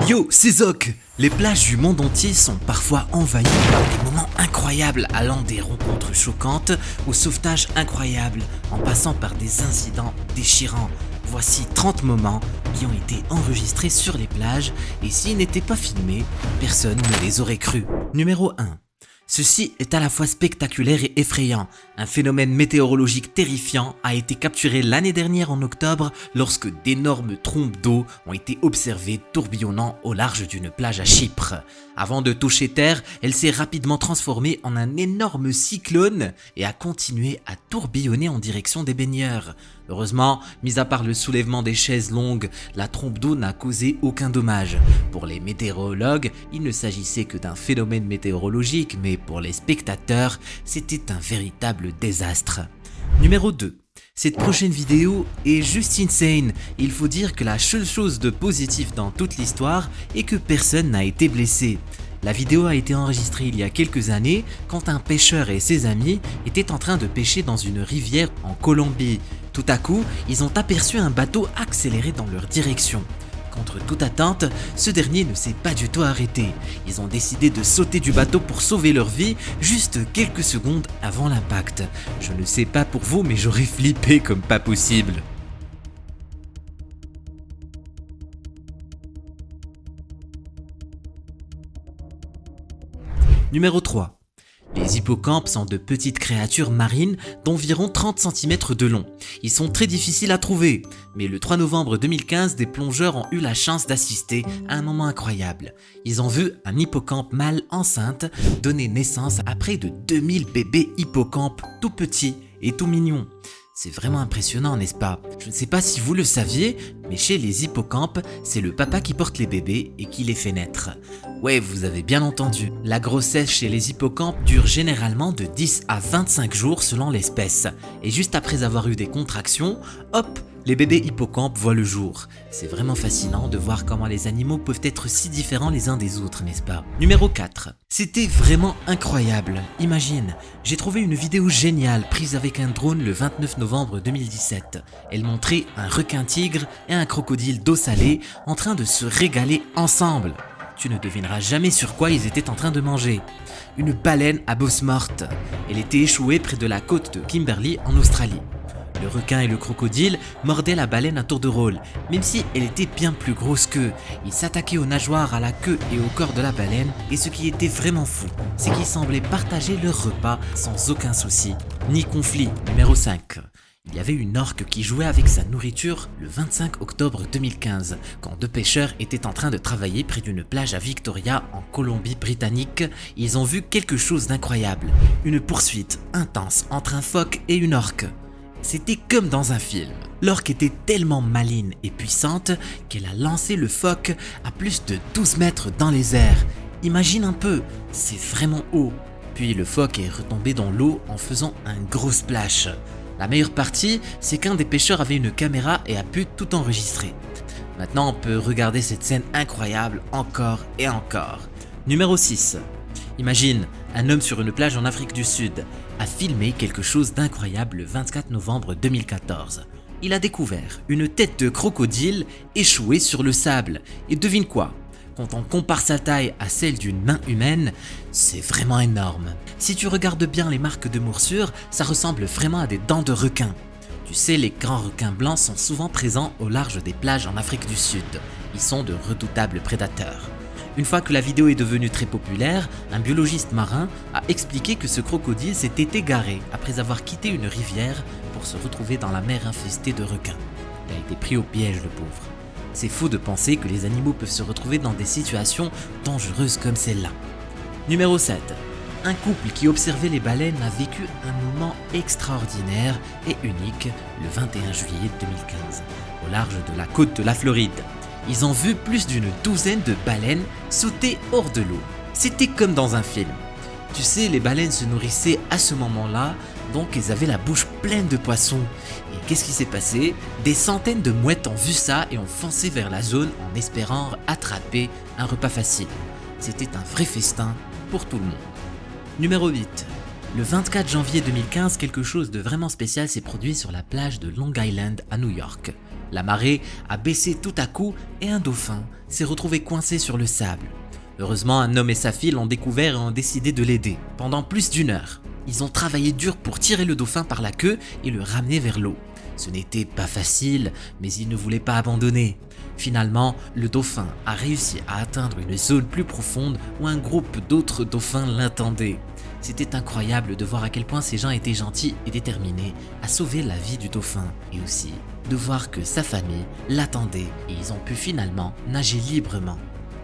Yo, c'est Zoc. Les plages du monde entier sont parfois envahies par des moments incroyables allant des rencontres choquantes au sauvetage incroyable en passant par des incidents déchirants. Voici 30 moments qui ont été enregistrés sur les plages et s'ils n'étaient pas filmés, personne ne les aurait crus. Numéro 1. Ceci est à la fois spectaculaire et effrayant. Un phénomène météorologique terrifiant a été capturé l'année dernière en octobre lorsque d'énormes trompes d'eau ont été observées tourbillonnant au large d'une plage à Chypre. Avant de toucher terre, elle s'est rapidement transformée en un énorme cyclone et a continué à tourbillonner en direction des baigneurs. Heureusement, mis à part le soulèvement des chaises longues, la trompe d'eau n'a causé aucun dommage. Pour les météorologues, il ne s'agissait que d'un phénomène météorologique, mais pour les spectateurs, c'était un véritable désastre. Numéro 2. Cette prochaine vidéo est juste insane. Il faut dire que la seule chose de positif dans toute l'histoire est que personne n'a été blessé. La vidéo a été enregistrée il y a quelques années quand un pêcheur et ses amis étaient en train de pêcher dans une rivière en Colombie. Tout à coup, ils ont aperçu un bateau accélérer dans leur direction. Contre toute attente, ce dernier ne s'est pas du tout arrêté. Ils ont décidé de sauter du bateau pour sauver leur vie juste quelques secondes avant l'impact. Je ne sais pas pour vous, mais j'aurais flippé comme pas possible. Numéro 3. Les hippocampes sont de petites créatures marines d'environ 30 cm de long. Ils sont très difficiles à trouver, mais le 3 novembre 2015, des plongeurs ont eu la chance d'assister à un moment incroyable. Ils ont vu un hippocampe mâle enceinte donner naissance à près de 2000 bébés hippocampes tout petits et tout mignons. C'est vraiment impressionnant, n'est-ce pas? Je ne sais pas si vous le saviez, mais chez les hippocampes, c'est le papa qui porte les bébés et qui les fait naître. Ouais, vous avez bien entendu. La grossesse chez les hippocampes dure généralement de 10 à 25 jours selon l'espèce. Et juste après avoir eu des contractions, hop, les bébés hippocampes voient le jour. C'est vraiment fascinant de voir comment les animaux peuvent être si différents les uns des autres, n'est-ce pas? Numéro 4. C'était vraiment incroyable. Imagine, j'ai trouvé une vidéo géniale prise avec un drone le 29 novembre 2017. Elle montrait un requin-tigre et un crocodile d'eau salée en train de se régaler ensemble. Tu ne devineras jamais sur quoi ils étaient en train de manger. Une baleine à bosse morte. Elle était échouée près de la côte de Kimberley en Australie. Le requin et le crocodile mordaient la baleine à tour de rôle, même si elle était bien plus grosse qu'eux. Ils s'attaquaient aux nageoires, à la queue et au corps de la baleine, et ce qui était vraiment fou, c'est qu'ils semblaient partager leur repas sans aucun souci, ni conflit. Numéro 5. Il y avait une orque qui jouait avec sa nourriture le 25 octobre 2015, quand deux pêcheurs étaient en train de travailler près d'une plage à Victoria en Colombie-Britannique. Ils ont vu quelque chose d'incroyable, une poursuite intense entre un phoque et une orque. C'était comme dans un film. L'orque était tellement maligne et puissante qu'elle a lancé le phoque à plus de 12 mètres dans les airs. Imagine un peu, c'est vraiment haut. Puis le phoque est retombé dans l'eau en faisant un gros splash. La meilleure partie, c'est qu'un des pêcheurs avait une caméra et a pu tout enregistrer. Maintenant, on peut regarder cette scène incroyable encore et encore. Numéro 6. Imagine, un homme sur une plage en Afrique du Sud a filmé quelque chose d'incroyable le 24 novembre 2014. Il a découvert une tête de crocodile échouée sur le sable. Et devine quoi? Quand on compare sa taille à celle d'une main humaine, c'est vraiment énorme. Si tu regardes bien les marques de morsure, ça ressemble vraiment à des dents de requin. Tu sais, les grands requins blancs sont souvent présents au large des plages en Afrique du Sud. Ils sont de redoutables prédateurs. Une fois que la vidéo est devenue très populaire, un biologiste marin a expliqué que ce crocodile s'était égaré après avoir quitté une rivière pour se retrouver dans la mer infestée de requins. Il a été pris au piège, le pauvre. C'est fou de penser que les animaux peuvent se retrouver dans des situations dangereuses comme celle-là. Numéro 7. Un couple qui observait les baleines a vécu un moment extraordinaire et unique le 21 juillet 2015, au large de la côte de la Floride. Ils ont vu plus d'une douzaine de baleines sauter hors de l'eau. C'était comme dans un film. Tu sais, les baleines se nourrissaient à ce moment-là, donc elles avaient la bouche pleine de poissons. Et qu'est-ce qui s'est passé? Des centaines de mouettes ont vu ça et ont foncé vers la zone en espérant attraper un repas facile. C'était un vrai festin pour tout le monde. Numéro 8. Le 24 janvier 2015, quelque chose de vraiment spécial s'est produit sur la plage de Long Island à New York. La marée a baissé tout à coup et un dauphin s'est retrouvé coincé sur le sable. Heureusement, un homme et sa fille l'ont découvert et ont décidé de l'aider. Pendant plus d'1 heure, ils ont travaillé dur pour tirer le dauphin par la queue et le ramener vers l'eau. Ce n'était pas facile, mais ils ne voulaient pas abandonner. Finalement, le dauphin a réussi à atteindre une zone plus profonde où un groupe d'autres dauphins l'attendait. C'était incroyable de voir à quel point ces gens étaient gentils et déterminés à sauver la vie du dauphin, et aussi de voir que sa famille l'attendait et ils ont pu finalement nager librement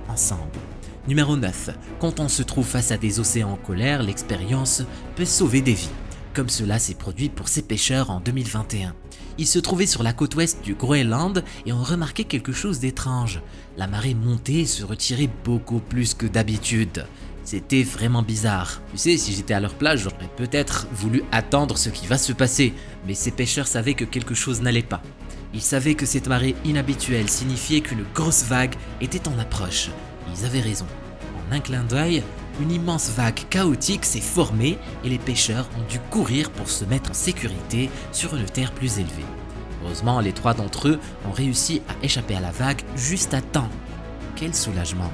ensemble. Numéro 9. Quand on se trouve face à des océans en colère, l'expérience peut sauver des vies, comme cela s'est produit pour ces pêcheurs en 2021. Ils se trouvaient sur la côte ouest du Groenland et ont remarqué quelque chose d'étrange. La marée montait et se retirait beaucoup plus que d'habitude. C'était vraiment bizarre. Tu sais, si j'étais à leur place, j'aurais peut-être voulu attendre ce qui va se passer, mais ces pêcheurs savaient que quelque chose n'allait pas. Ils savaient que cette marée inhabituelle signifiait qu'une grosse vague était en approche. Ils avaient raison. En un clin d'œil, une immense vague chaotique s'est formée et les pêcheurs ont dû courir pour se mettre en sécurité sur une terre plus élevée. Heureusement, les 3 d'entre eux ont réussi à échapper à la vague juste à temps. Quel soulagement!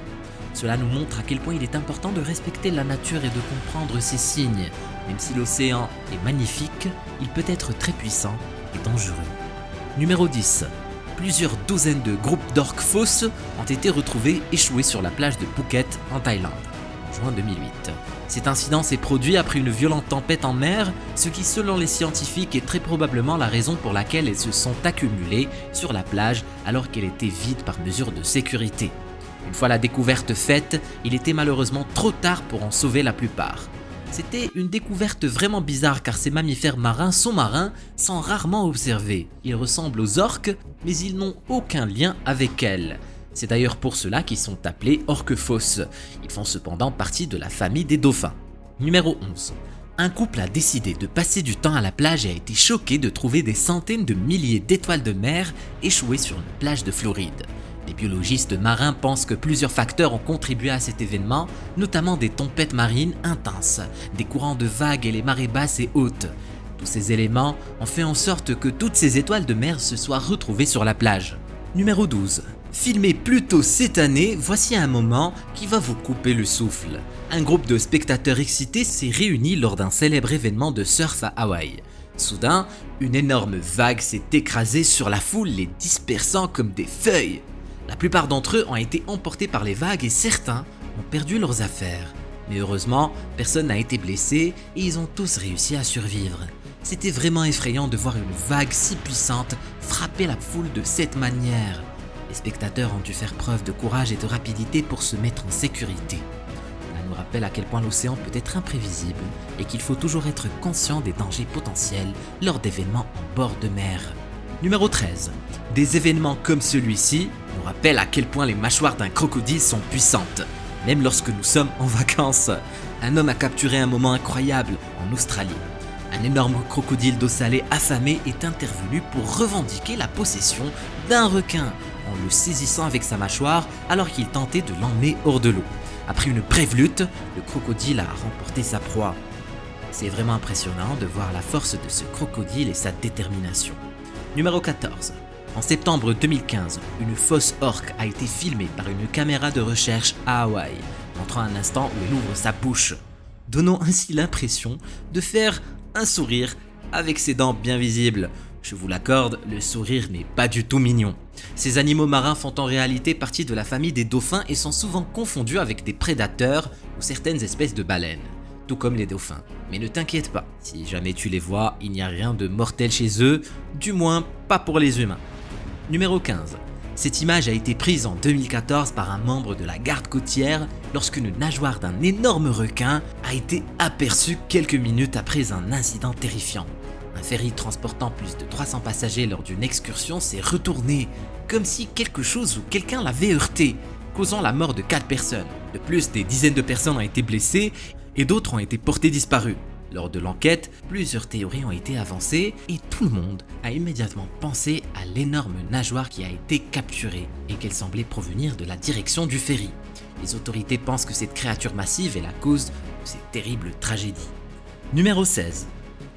Cela nous montre à quel point il est important de respecter la nature et de comprendre ses signes. Même si l'océan est magnifique, il peut être très puissant et dangereux. Numéro 10. Plusieurs douzaines de groupes d'orques fausses ont été retrouvés échoués sur la plage de Phuket en Thaïlande, en juin 2008. Cet incident s'est produit après une violente tempête en mer, ce qui selon les scientifiques est très probablement la raison pour laquelle elles se sont accumulées sur la plage alors qu'elle était vide par mesure de sécurité. Une fois la découverte faite, il était malheureusement trop tard pour en sauver la plupart. C'était une découverte vraiment bizarre car ces mammifères marins sous-marins sont rarement observés. Ils ressemblent aux orques, mais ils n'ont aucun lien avec elles. C'est d'ailleurs pour cela qu'ils sont appelés orques fausses. Ils font cependant partie de la famille des dauphins. Numéro 11. Un couple a décidé de passer du temps à la plage et a été choqué de trouver des centaines de milliers d'étoiles de mer échouées sur une plage de Floride. Les biologistes marins pensent que plusieurs facteurs ont contribué à cet événement, notamment des tempêtes marines intenses, des courants de vagues et les marées basses et hautes. Tous ces éléments ont fait en sorte que toutes ces étoiles de mer se soient retrouvées sur la plage. Numéro 12. Filmé plus tôt cette année, voici un moment qui va vous couper le souffle. Un groupe de spectateurs excités s'est réuni lors d'un célèbre événement de surf à Hawaï. Soudain, une énorme vague s'est écrasée sur la foule, les dispersant comme des feuilles. La plupart d'entre eux ont été emportés par les vagues et certains ont perdu leurs affaires. Mais heureusement, personne n'a été blessé et ils ont tous réussi à survivre. C'était vraiment effrayant de voir une vague si puissante frapper la foule de cette manière. Les spectateurs ont dû faire preuve de courage et de rapidité pour se mettre en sécurité. Cela nous rappelle à quel point l'océan peut être imprévisible et qu'il faut toujours être conscient des dangers potentiels lors d'événements en bord de mer. Numéro 13. Des événements comme celui-ci nous rappellent à quel point les mâchoires d'un crocodile sont puissantes, même lorsque nous sommes en vacances. Un homme a capturé un moment incroyable en Australie. Un énorme crocodile d'eau salée affamé est intervenu pour revendiquer la possession d'un requin en le saisissant avec sa mâchoire alors qu'il tentait de l'emmener hors de l'eau. Après une brève lutte, le crocodile a remporté sa proie. C'est vraiment impressionnant de voir la force de ce crocodile et sa détermination. Numéro 14. En septembre 2015, une fausse orque a été filmée par une caméra de recherche à Hawaï, montrant un instant où elle ouvre sa bouche, donnant ainsi l'impression de faire un sourire avec ses dents bien visibles. Je vous l'accorde, le sourire n'est pas du tout mignon. Ces animaux marins font en réalité partie de la famille des dauphins et sont souvent confondus avec des prédateurs ou certaines espèces de baleines, tout comme les dauphins. Mais ne t'inquiète pas, si jamais tu les vois, il n'y a rien de mortel chez eux, du moins pas pour les humains. Numéro 15. Cette image a été prise en 2014 par un membre de la garde côtière lorsqu'une nageoire d'un énorme requin a été aperçue quelques minutes après un incident terrifiant. Un ferry transportant plus de 300 passagers lors d'une excursion s'est retourné, comme si quelque chose ou quelqu'un l'avait heurté, causant la mort de 4 personnes. De plus, des dizaines de personnes ont été blessées et d'autres ont été portées disparues. Lors de l'enquête, plusieurs théories ont été avancées et tout le monde a immédiatement pensé à l'énorme nageoire qui a été capturée et qu'elle semblait provenir de la direction du ferry. Les autorités pensent que cette créature massive est la cause de cette terrible tragédie. Numéro 16.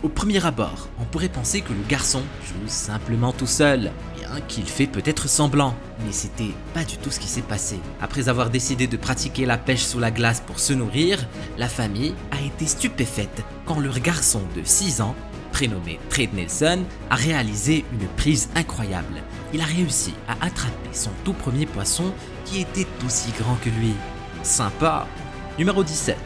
Au premier abord, on pourrait penser que le garçon joue simplement tout seul. Bien qu'il fait peut-être semblant. Mais c'était pas du tout ce qui s'est passé. Après avoir décidé de pratiquer la pêche sous la glace pour se nourrir, la famille a été stupéfaite quand leur garçon de 6 ans, prénommé Trade Nelson, a réalisé une prise incroyable. Il a réussi à attraper son tout premier poisson qui était aussi grand que lui. Sympa. Numéro 17.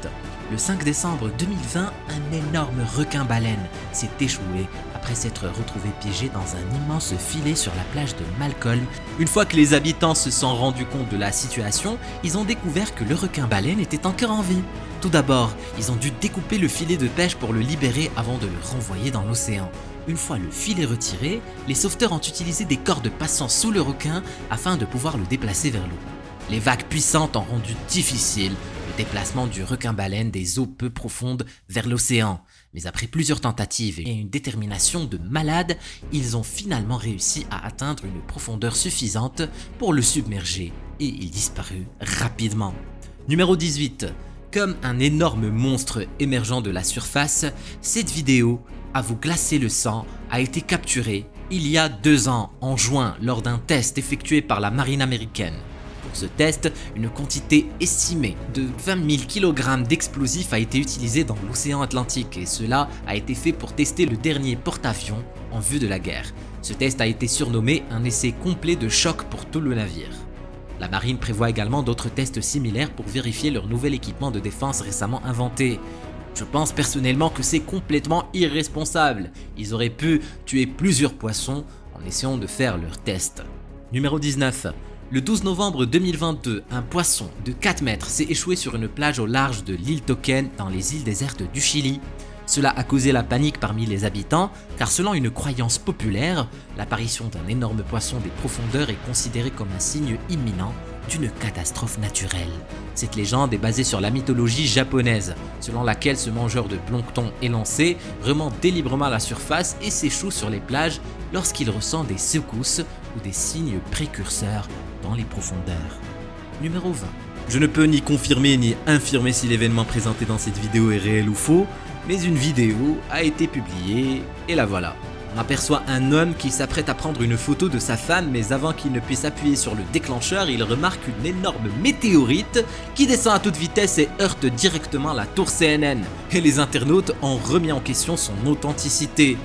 Le 5 décembre 2020, un énorme requin-baleine s'est échoué après s'être retrouvé piégé dans un immense filet sur la plage de Malcolm. Une fois que les habitants se sont rendus compte de la situation, ils ont découvert que le requin-baleine était encore en vie. Tout d'abord, ils ont dû découper le filet de pêche pour le libérer avant de le renvoyer dans l'océan. Une fois le filet retiré, les sauveteurs ont utilisé des cordes passant sous le requin afin de pouvoir le déplacer vers l'eau. Les vagues puissantes ont rendu difficile le déplacement du requin-baleine des eaux peu profondes vers l'océan. Mais après plusieurs tentatives et une détermination de malade, ils ont finalement réussi à atteindre une profondeur suffisante pour le submerger et il disparut rapidement. Numéro 18. Comme un énorme monstre émergeant de la surface, cette vidéo, à vous glacer le sang, a été capturée il y a 2 ans, en juin, lors d'un test effectué par la marine américaine. Pour ce test, une quantité estimée de 20 000 kg d'explosifs a été utilisée dans l'océan Atlantique et cela a été fait pour tester le dernier porte-avions en vue de la guerre. Ce test a été surnommé un essai complet de choc pour tout le navire. La marine prévoit également d'autres tests similaires pour vérifier leur nouvel équipement de défense récemment inventé. Je pense personnellement que c'est complètement irresponsable. Ils auraient pu tuer plusieurs poissons en essayant de faire leur test. Numéro 19. Le 12 novembre 2022, un poisson de 4 mètres s'est échoué sur une plage au large de l'île Token dans les îles désertes du Chili. Cela a causé la panique parmi les habitants car selon une croyance populaire, l'apparition d'un énorme poisson des profondeurs est considérée comme un signe imminent d'une catastrophe naturelle. Cette légende est basée sur la mythologie japonaise, selon laquelle ce mangeur de plancton élancé remonte délibérément à la surface et s'échoue sur les plages lorsqu'il ressent des secousses ou des signes précurseurs dans les profondeurs. Numéro 20. Je ne peux ni confirmer ni infirmer si l'événement présenté dans cette vidéo est réel ou faux, mais une vidéo a été publiée et la voilà. On aperçoit un homme qui s'apprête à prendre une photo de sa femme, mais avant qu'il ne puisse appuyer sur le déclencheur, il remarque une énorme météorite qui descend à toute vitesse et heurte directement la tour CNN. Et les internautes ont remis en question son authenticité.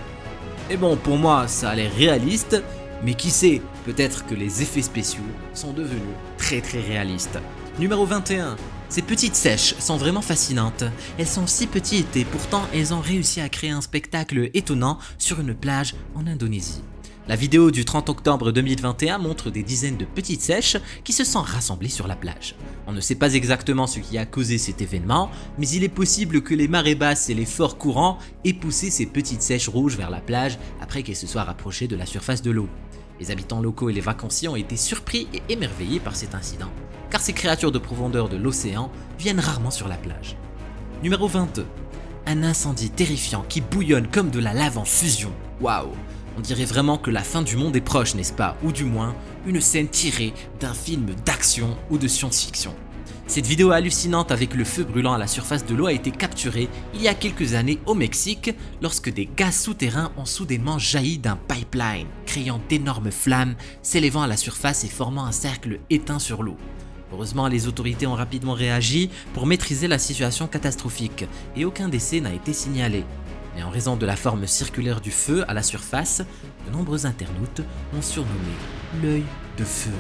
Et bon, pour moi, ça a l'air réaliste, mais qui sait, peut-être que les effets spéciaux sont devenus très réalistes. Numéro 21. Ces petites sèches sont vraiment fascinantes. Elles sont si petites et pourtant elles ont réussi à créer un spectacle étonnant sur une plage en Indonésie. La vidéo du 30 octobre 2021 montre des dizaines de petites sèches qui se sont rassemblées sur la plage. On ne sait pas exactement ce qui a causé cet événement, mais il est possible que les marées basses et les forts courants aient poussé ces petites sèches rouges vers la plage après qu'elles se soient rapprochées de la surface de l'eau. Les habitants locaux et les vacanciers ont été surpris et émerveillés par cet incident, car ces créatures de profondeur de l'océan viennent rarement sur la plage. Numéro 22. Un incendie terrifiant qui bouillonne comme de la lave en fusion. Waouh! On dirait vraiment que la fin du monde est proche, n'est-ce pas? Ou du moins, une scène tirée d'un film d'action ou de science-fiction. Cette vidéo hallucinante avec le feu brûlant à la surface de l'eau a été capturée il y a quelques années au Mexique lorsque des gaz souterrains ont soudainement jailli d'un pipeline, créant d'énormes flammes, s'élevant à la surface et formant un cercle éteint sur l'eau. Heureusement, les autorités ont rapidement réagi pour maîtriser la situation catastrophique et aucun décès n'a été signalé. Mais en raison de la forme circulaire du feu à la surface, de nombreux internautes l'ont surnommé l'œil de feu.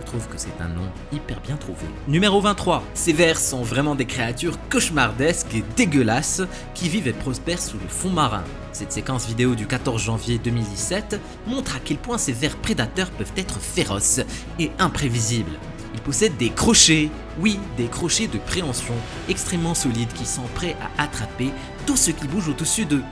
Je trouve que c'est un nom hyper bien trouvé. Numéro 23. Ces vers sont vraiment des créatures cauchemardesques et dégueulasses qui vivent et prospèrent sous le fond marin. Cette séquence vidéo du 14 janvier 2017 montre à quel point ces vers prédateurs peuvent être féroces et imprévisibles. Ils possèdent des crochets, oui, des crochets de préhension extrêmement solides qui sont prêts à attraper tout ce qui bouge au-dessus d'eux.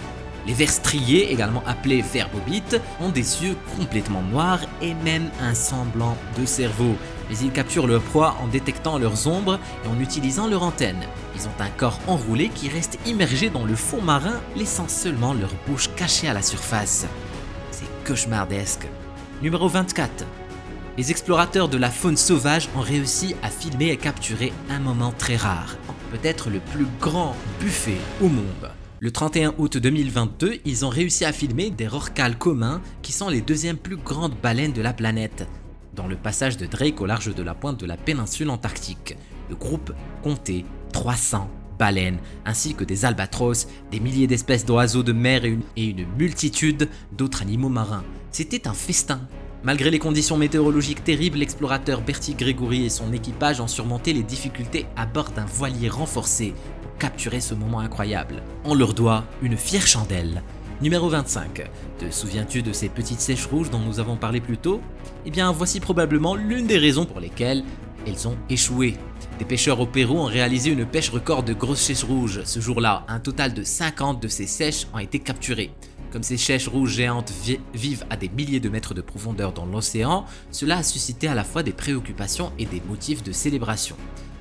Les vers striés, également appelés vers bobites, ont des yeux complètement noirs et même un semblant de cerveau. Mais ils capturent leur proie en détectant leurs ombres et en utilisant leur antenne. Ils ont un corps enroulé qui reste immergé dans le fond marin, laissant seulement leur bouche cachée à la surface. C'est cauchemardesque. Numéro 24. Les explorateurs de la faune sauvage ont réussi à filmer et capturer un moment très rare, peut-être le plus grand buffet au monde. Le 31 août 2022, ils ont réussi à filmer des rorquals communs qui sont les deuxièmes plus grandes baleines de la planète, dans le passage de Drake au large de la pointe de la péninsule antarctique. Le groupe comptait 300 baleines, ainsi que des albatros, des milliers d'espèces d'oiseaux de mer et une multitude d'autres animaux marins. C'était un festin. Malgré les conditions météorologiques terribles, l'explorateur Bertie Gregory et son équipage ont surmonté les difficultés à bord d'un voilier renforcé pour capturer ce moment incroyable. On leur doit une fière chandelle. Numéro 25. Te souviens-tu de ces petites sèches rouges dont nous avons parlé plus tôt? Eh bien, voici probablement l'une des raisons pour lesquelles elles ont échoué. Des pêcheurs au Pérou ont réalisé une pêche record de grosses sèches rouges. Ce jour-là, un total de 50 de ces sèches ont été capturées. Comme ces sèches rouges géantes vivent à des milliers de mètres de profondeur dans l'océan, cela a suscité à la fois des préoccupations et des motifs de célébration.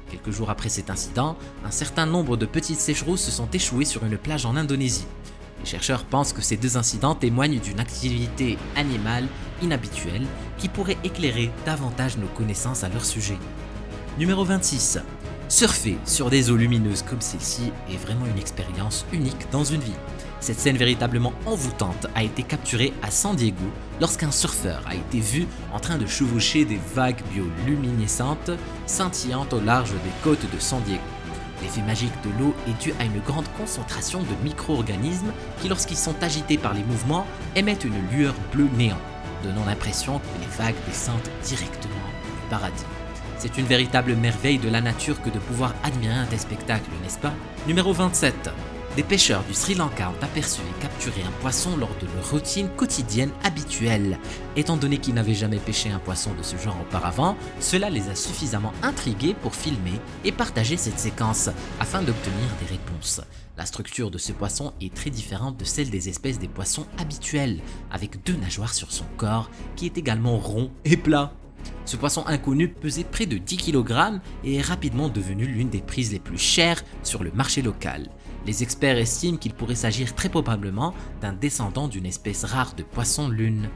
Quelques jours après cet incident, un certain nombre de petites sèches rouges se sont échouées sur une plage en Indonésie. Les chercheurs pensent que ces deux incidents témoignent d'une activité animale inhabituelle qui pourrait éclairer davantage nos connaissances à leur sujet. Numéro 26. Surfer sur des eaux lumineuses comme celle-ci est vraiment une expérience unique dans une vie. Cette scène véritablement envoûtante a été capturée à San Diego lorsqu'un surfeur a été vu en train de chevaucher des vagues bioluminescentes scintillantes au large des côtes de San Diego. L'effet magique de l'eau est dû à une grande concentration de micro-organismes qui, lorsqu'ils sont agités par les mouvements, émettent une lueur bleue néant, donnant l'impression que les vagues descendent directement du paradis. C'est une véritable merveille de la nature que de pouvoir admirer un tel spectacle, n'est-ce pas? Numéro 27. Des pêcheurs du Sri Lanka ont aperçu et capturé un poisson lors de leur routine quotidienne habituelle. Étant donné qu'ils n'avaient jamais pêché un poisson de ce genre auparavant, cela les a suffisamment intrigués pour filmer et partager cette séquence afin d'obtenir des réponses. La structure de ce poisson est très différente de celle des espèces des poissons habituels, avec 2 nageoires sur son corps qui est également rond et plat. Ce poisson inconnu pesait près de 10 kg et est rapidement devenu l'une des prises les plus chères sur le marché local. Les experts estiment qu'il pourrait s'agir très probablement d'un descendant d'une espèce rare de poisson-lune.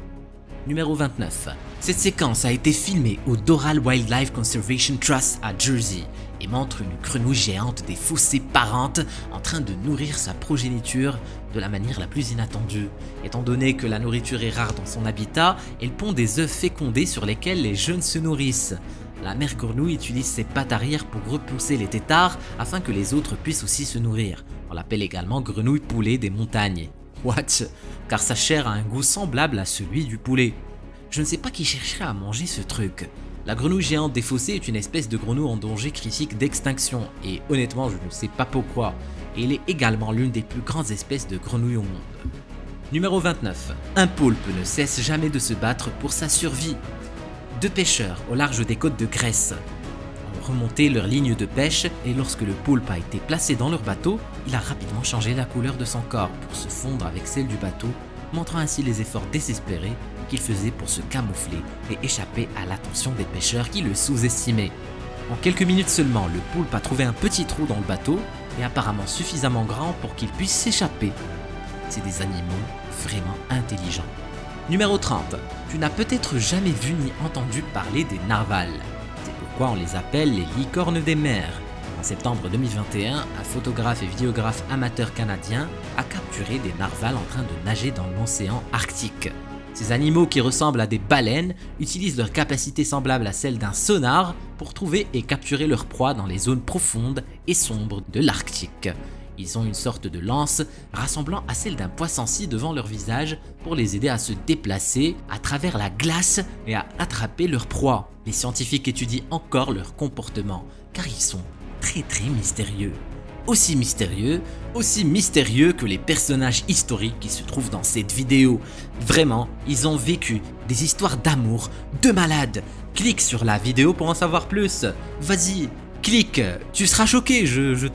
Numéro 29. Cette séquence a été filmée au Doral Wildlife Conservation Trust à Jersey et montre une grenouille géante des fossés parentes en train de nourrir sa progéniture de la manière la plus inattendue. Étant donné que la nourriture est rare dans son habitat, elle pond des œufs fécondés sur lesquels les jeunes se nourrissent. La mère grenouille utilise ses pattes arrière pour repousser les têtards afin que les autres puissent aussi se nourrir. On l'appelle également grenouille poulet des montagnes. What? Car sa chair a un goût semblable à celui du poulet. Je ne sais pas qui chercherait à manger ce truc. La grenouille géante des fossés est une espèce de grenouille en danger critique d'extinction et honnêtement je ne sais pas pourquoi. Et elle est également l'une des plus grandes espèces de grenouilles au monde. Numéro 29. Un poulpe ne cesse jamais de se battre pour sa survie. 2 pêcheurs au large des côtes de Grèce ont remonté leur ligne de pêche et lorsque le poulpe a été placé dans leur bateau, il a rapidement changé la couleur de son corps pour se fondre avec celle du bateau, montrant ainsi les efforts désespérés qu'il faisait pour se camoufler et échapper à l'attention des pêcheurs qui le sous-estimaient. En quelques minutes seulement, le poulpe a trouvé un petit trou dans le bateau et apparemment suffisamment grand pour qu'il puisse s'échapper. C'est des animaux vraiment intelligents. Numéro 30. Tu n'as peut-être jamais vu ni entendu parler des narvals. C'est pourquoi on les appelle les licornes des mers. En septembre 2021, un photographe et vidéographe amateur canadien a capturé des narvals en train de nager dans l'océan Arctique. Ces animaux qui ressemblent à des baleines utilisent leur capacité semblable à celle d'un sonar pour trouver et capturer leurs proies dans les zones profondes et sombres de l'Arctique. Ils ont une sorte de lance rassemblant à celle d'un poisson-ci devant leur visage pour les aider à se déplacer à travers la glace et à attraper leurs proies. Les scientifiques étudient encore leur comportement car ils sont très mystérieux. Aussi mystérieux que les personnages historiques qui se trouvent dans cette vidéo. Vraiment, ils ont vécu des histoires d'amour de malades. Clique sur la vidéo pour en savoir plus. Vas-y, clique, tu seras choqué, je